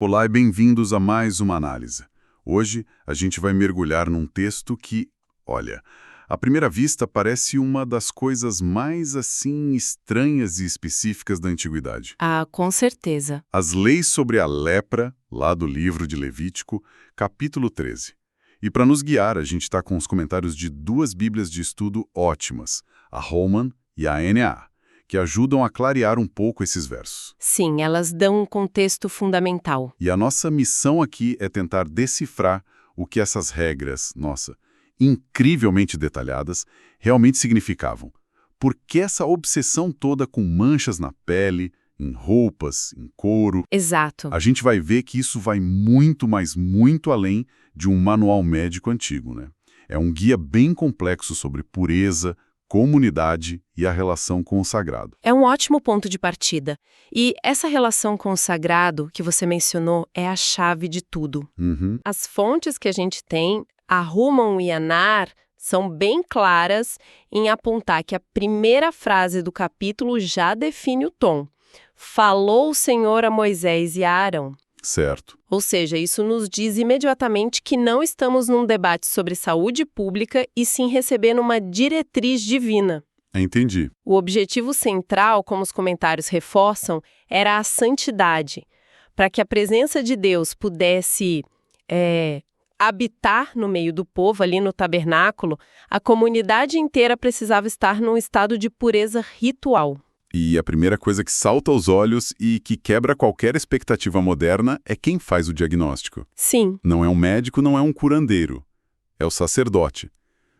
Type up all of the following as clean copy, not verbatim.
Olá e bem-vindos a mais uma análise. Hoje a gente vai mergulhar num texto que, olha, à primeira vista parece uma das coisas mais assim estranhas e específicas da antiguidade. Ah, com certeza. As leis sobre a lepra, lá do livro de Levítico, capítulo 13. E para nos guiar, a gente está com os comentários de duas bíblias de estudo ótimas, a Holman e a NAA, que ajudam a clarear um pouco esses versos. Sim, elas dão um contexto fundamental. E a nossa missão aqui é tentar decifrar o que essas regras, nossa, incrivelmente detalhadas, realmente significavam. Por que essa obsessão toda com manchas na pele, em roupas, em couro? Exato. A gente vai ver que isso vai muito, mas muito além de um manual médico antigo, né? É um guia bem complexo sobre pureza, comunidade e a relação com o sagrado. É um ótimo ponto de partida. E essa relação com o sagrado que você mencionou é a chave de tudo. Uhum. As fontes que a gente tem, a Holman e a NAR, são bem claras em apontar que a primeira frase do capítulo já define o tom. Falou o Senhor a Moisés e a Arão. Certo. Ou seja, isso nos diz imediatamente que não estamos num debate sobre saúde pública e sim recebendo uma diretriz divina. Entendi. O objetivo central, como os comentários reforçam, era a santidade. Para que a presença de Deus pudesse habitar no meio do povo, ali no tabernáculo, a comunidade inteira precisava estar num estado de pureza ritual. E a primeira coisa que salta aos olhos e que quebra qualquer expectativa moderna é quem faz o diagnóstico. Sim, Não é um médico, não é um curandeiro. É o sacerdote.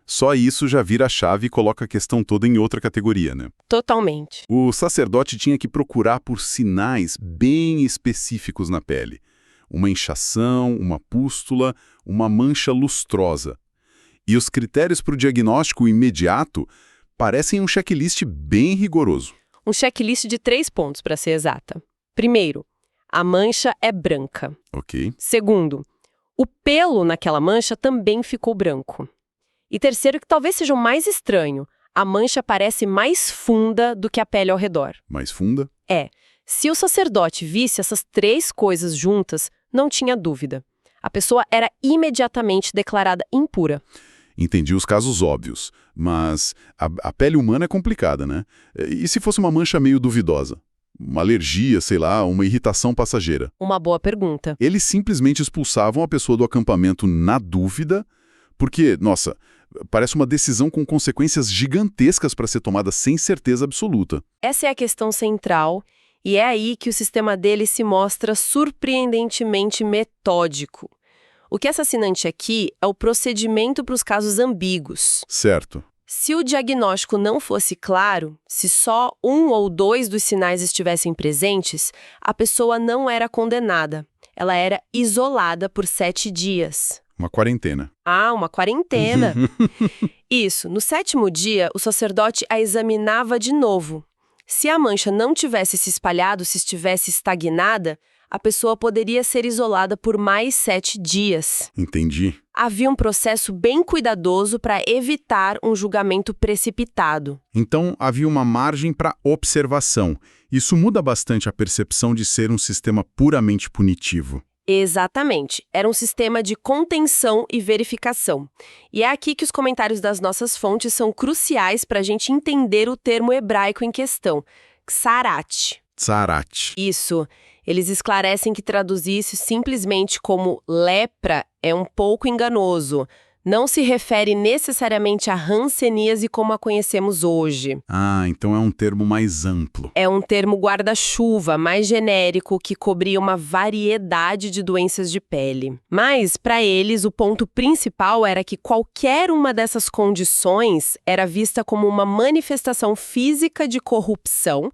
Só isso já vira a chave e coloca a questão toda em outra categoria, né? totalmente. O sacerdote tinha que procurar por sinais bem específicos na pele. Uma inchação, uma pústula, uma mancha lustrosa. E os critérios para o diagnóstico imediato parecem um checklist bem rigoroso. Um checklist de 3 pontos, para ser exata. Primeiro, a mancha é branca. Ok. Segundo, o pelo naquela mancha também ficou branco. E terceiro, que talvez seja o mais estranho, a mancha parece mais funda do que a pele ao redor. Mais funda? Se o sacerdote visse essas 3 coisas juntas, não tinha dúvida. A pessoa era imediatamente declarada impura. Entendi os casos óbvios, mas a pele humana é complicada, né? E se fosse uma mancha meio duvidosa? Uma alergia, sei lá, uma irritação passageira? Uma boa pergunta. Eles simplesmente expulsavam a pessoa do acampamento na dúvida, porque, nossa, parece uma decisão com consequências gigantescas para ser tomada sem certeza absoluta. Essa é a questão central, e é aí que o sistema dele se mostra surpreendentemente metódico. O que é fascinante aqui é o procedimento para os casos ambíguos. Certo. Se o diagnóstico não fosse claro, se só 1 ou 2 dos sinais estivessem presentes, a pessoa não era condenada. Ela era isolada por 7 dias. Uma quarentena. Ah, uma quarentena. Isso. No 7º dia, o sacerdote a examinava de novo. Se a mancha não tivesse se espalhado, se estivesse estagnada, a pessoa poderia ser isolada por mais 7 dias. Entendi. Havia um processo bem cuidadoso para evitar um julgamento precipitado. Então, havia uma margem para observação. Isso muda bastante a percepção de ser um sistema puramente punitivo. Exatamente. Era um sistema de contenção e verificação. E é aqui que os comentários das nossas fontes são cruciais para a gente entender o termo hebraico em questão, Tsarat. Tsarat. Isso. Eles esclarecem que traduzir isso simplesmente como lepra é um pouco enganoso. Não se refere necessariamente à hanseníase como a conhecemos hoje. Ah, então é um termo mais amplo. É um termo guarda-chuva, mais genérico, que cobria uma variedade de doenças de pele. Mas, para eles, o ponto principal era que qualquer uma dessas condições era vista como uma manifestação física de corrupção,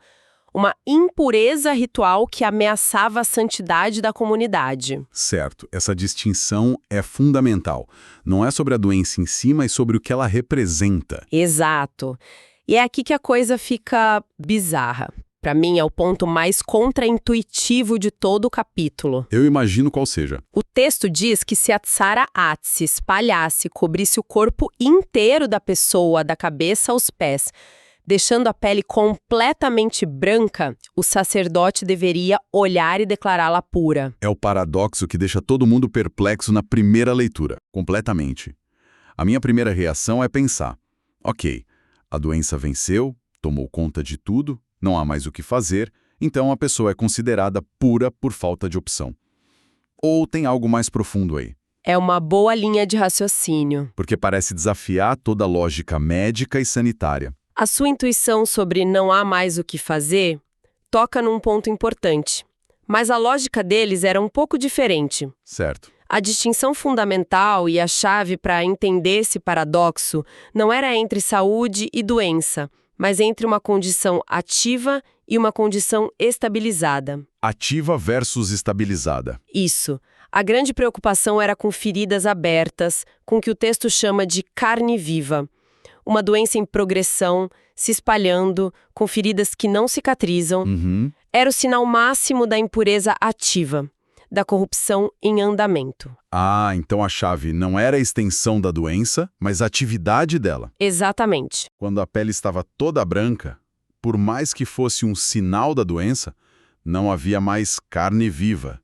uma impureza ritual que ameaçava a santidade da comunidade. Certo, essa distinção é fundamental. Não é sobre a doença em si, mas sobre o que ela representa. Exato. E é aqui que a coisa fica bizarra. Para mim, é o ponto mais contraintuitivo de todo o capítulo. Eu imagino qual seja. O texto diz que se a Tsaraat se espalhasse, cobrisse o corpo inteiro da pessoa, da cabeça aos pés, deixando a pele completamente branca, o sacerdote deveria olhar e declará-la pura. É o paradoxo que deixa todo mundo perplexo na primeira leitura, completamente. A minha primeira reação é pensar, ok, a doença venceu, tomou conta de tudo, não há mais o que fazer, então a pessoa é considerada pura por falta de opção. Ou tem algo mais profundo aí? É uma boa linha de raciocínio. Porque parece desafiar toda a lógica médica e sanitária. A sua intuição sobre não há mais o que fazer toca num ponto importante. Mas a lógica deles era um pouco diferente. Certo. A distinção fundamental e a chave para entender esse paradoxo não era entre saúde e doença, mas entre uma condição ativa e uma condição estabilizada. Ativa versus estabilizada. Isso. A grande preocupação era com feridas abertas, com o que o texto chama de carne viva. Uma doença em progressão, se espalhando, com feridas que não cicatrizam. Era o sinal máximo da impureza ativa, da corrupção em andamento. Ah, então a chave não era a extensão da doença, mas a atividade dela. Exatamente. Quando a pele estava toda branca, por mais que fosse um sinal da doença, não havia mais carne viva.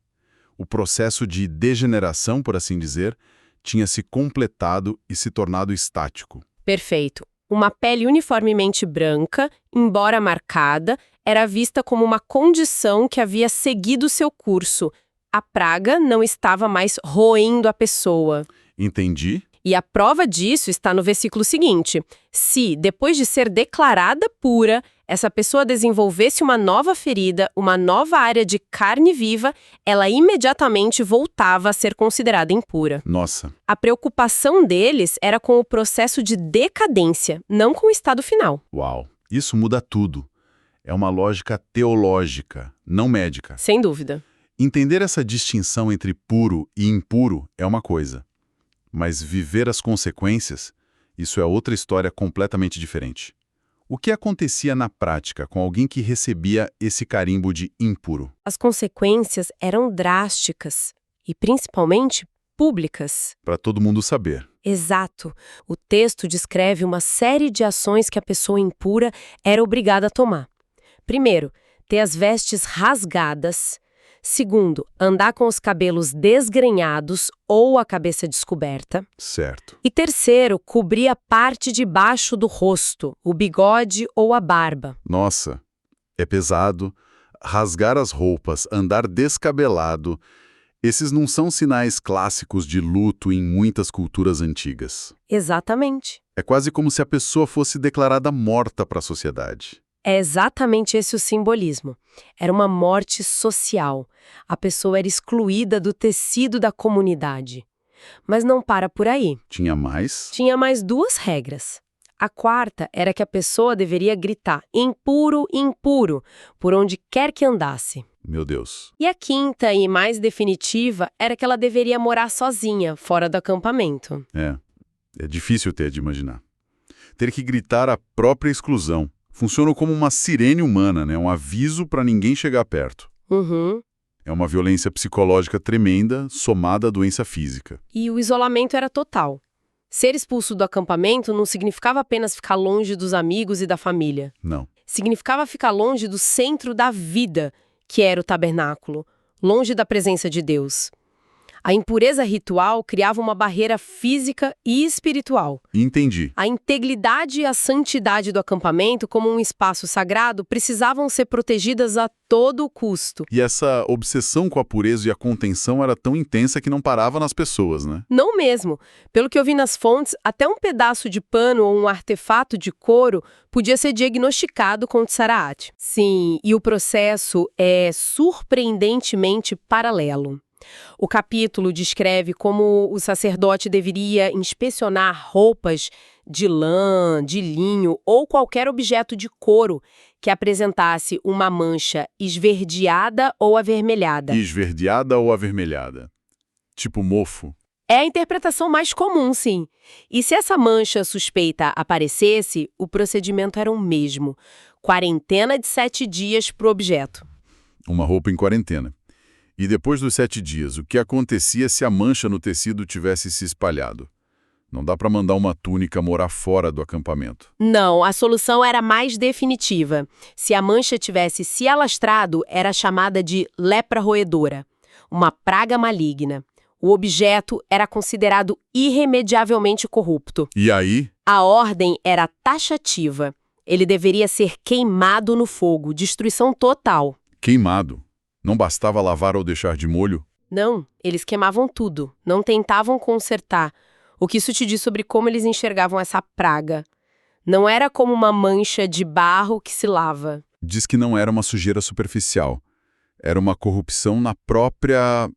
O processo de degeneração, por assim dizer, tinha se completado e se tornado estático. Perfeito. Uma pele uniformemente branca, embora marcada, era vista como uma condição que havia seguido seu curso. A praga não estava mais roendo a pessoa. Entendi. E a prova disso está no versículo seguinte. Se, depois de ser declarada pura, essa pessoa desenvolvesse uma nova ferida, uma nova área de carne viva, ela imediatamente voltava a ser considerada impura. Nossa. A preocupação deles era com o processo de decadência, não com o estado final. Uau. Isso muda tudo. É uma lógica teológica, não médica. Sem dúvida. Entender essa distinção entre puro e impuro é uma coisa. Mas viver as consequências, isso é outra história completamente diferente. O que acontecia na prática com alguém que recebia esse carimbo de impuro? As consequências eram drásticas e, principalmente, públicas. Para todo mundo saber. Exato. O texto descreve uma série de ações que a pessoa impura era obrigada a tomar. Primeiro, ter as vestes rasgadas. Segundo, andar com os cabelos desgrenhados ou a cabeça descoberta. Certo. E terceiro, cobrir a parte de baixo do rosto, o bigode ou a barba. Nossa, é pesado. Rasgar as roupas, andar descabelado. Esses não são sinais clássicos de luto em muitas culturas antigas. Exatamente. É quase como se a pessoa fosse declarada morta para a sociedade. É exatamente esse o simbolismo. Era uma morte social. A pessoa era excluída do tecido da comunidade. Mas não para por aí. Tinha mais? Tinha mais duas regras. A quarta era que a pessoa deveria gritar impuro, impuro, por onde quer que andasse. Meu Deus. E a quinta e mais definitiva era que ela deveria morar sozinha, fora do acampamento. É difícil ter de imaginar. Ter que gritar a própria exclusão. Funciona como uma sirene humana, né? Um aviso para ninguém chegar perto. É uma violência psicológica tremenda, somada à doença física. E o isolamento era total. Ser expulso do acampamento não significava apenas ficar longe dos amigos e da família. Não. Significava ficar longe do centro da vida, que era o tabernáculo, longe da presença de Deus. A impureza ritual criava uma barreira física e espiritual. Entendi. A integridade e a santidade do acampamento, como um espaço sagrado, precisavam ser protegidas a todo custo. E essa obsessão com a pureza e a contenção era tão intensa que não parava nas pessoas, né? Não mesmo. Pelo que eu vi nas fontes, até um pedaço de pano ou um artefato de couro podia ser diagnosticado com tsaraat. Sim, e o processo é surpreendentemente paralelo. O capítulo descreve como o sacerdote deveria inspecionar roupas de lã, de linho ou qualquer objeto de couro que apresentasse uma mancha esverdeada ou avermelhada. Esverdeada ou avermelhada? Tipo mofo? É a interpretação mais comum, sim. E se essa mancha suspeita aparecesse, o procedimento era o mesmo. Quarentena de 7 dias para o objeto. Uma roupa em quarentena. E depois dos 7 dias, o que acontecia se a mancha no tecido tivesse se espalhado? Não dá para mandar uma túnica morar fora do acampamento. Não, a solução era mais definitiva. Se a mancha tivesse se alastrado, era chamada de lepra roedora, uma praga maligna. O objeto era considerado irremediavelmente corrupto. E aí? A ordem era taxativa. Ele deveria ser queimado no fogo, destruição total. Queimado. Não bastava lavar ou deixar de molho? Não, eles queimavam tudo, não tentavam consertar. O que isso te diz sobre como eles enxergavam essa praga? Não era como uma mancha de barro que se lava. Diz que não era uma sujeira superficial. Era uma corrupção na própria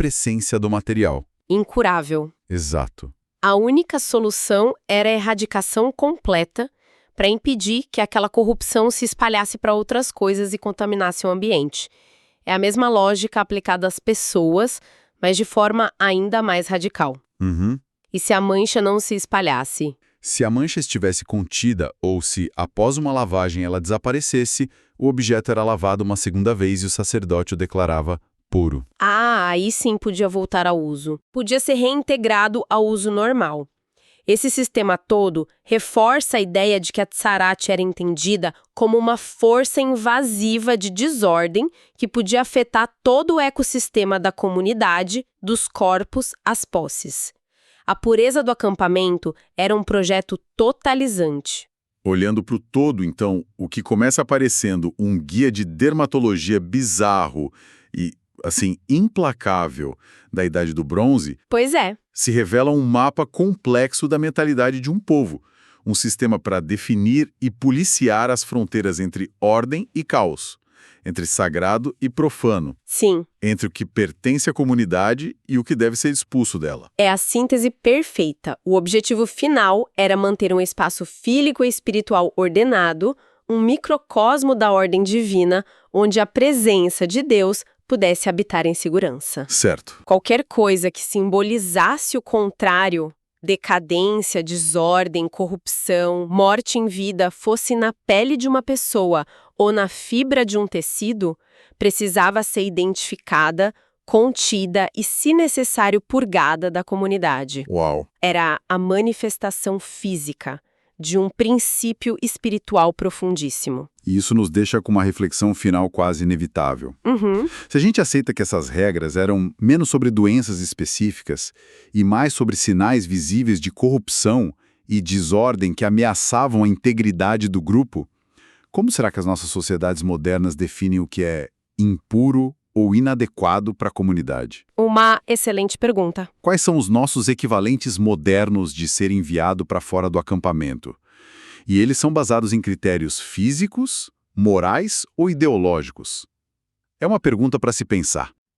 essência do material. Incurável. Exato. A única solução era a erradicação completa para impedir que aquela corrupção se espalhasse para outras coisas e contaminasse o ambiente. É a mesma lógica aplicada às pessoas, mas de forma ainda mais radical. Uhum. E se a mancha não se espalhasse? Se a mancha estivesse contida ou se, após uma lavagem, ela desaparecesse, o objeto era lavado uma segunda vez e o sacerdote o declarava puro. Ah, aí sim podia voltar ao uso. Podia ser reintegrado ao uso normal. Esse sistema todo reforça a ideia de que a Tsarat era entendida como uma força invasiva de desordem que podia afetar todo o ecossistema da comunidade, dos corpos às posses. A pureza do acampamento era um projeto totalizante. Olhando para o todo, então, o que começa aparecendo um guia de dermatologia bizarro e, assim, implacável da Idade do Bronze, Pois é. se revela um mapa complexo da mentalidade de um povo, um sistema para definir e policiar as fronteiras entre ordem e caos, entre sagrado e profano, Sim, entre o que pertence à comunidade e o que deve ser expulso dela. é a síntese perfeita. O objetivo final era manter um espaço fílico e espiritual ordenado, um microcosmo da ordem divina, onde a presença de Deus pudesse habitar em segurança. Certo. Qualquer coisa que simbolizasse o contrário, decadência, desordem, corrupção, morte em vida, fosse na pele de uma pessoa ou na fibra de um tecido, precisava ser identificada, contida e, se necessário, purgada da comunidade. Uau. Era a manifestação física de um princípio espiritual profundíssimo. E isso nos deixa com uma reflexão final quase inevitável. Uhum. Se a gente aceita que essas regras eram menos sobre doenças específicas e mais sobre sinais visíveis de corrupção e desordem que ameaçavam a integridade do grupo, como será que as nossas sociedades modernas definem o que é impuro ou inadequado para a comunidade? Uma excelente pergunta. Quais são os nossos equivalentes modernos de ser enviado para fora do acampamento? E eles são basados em critérios físicos, morais ou ideológicos? É uma pergunta para se pensar.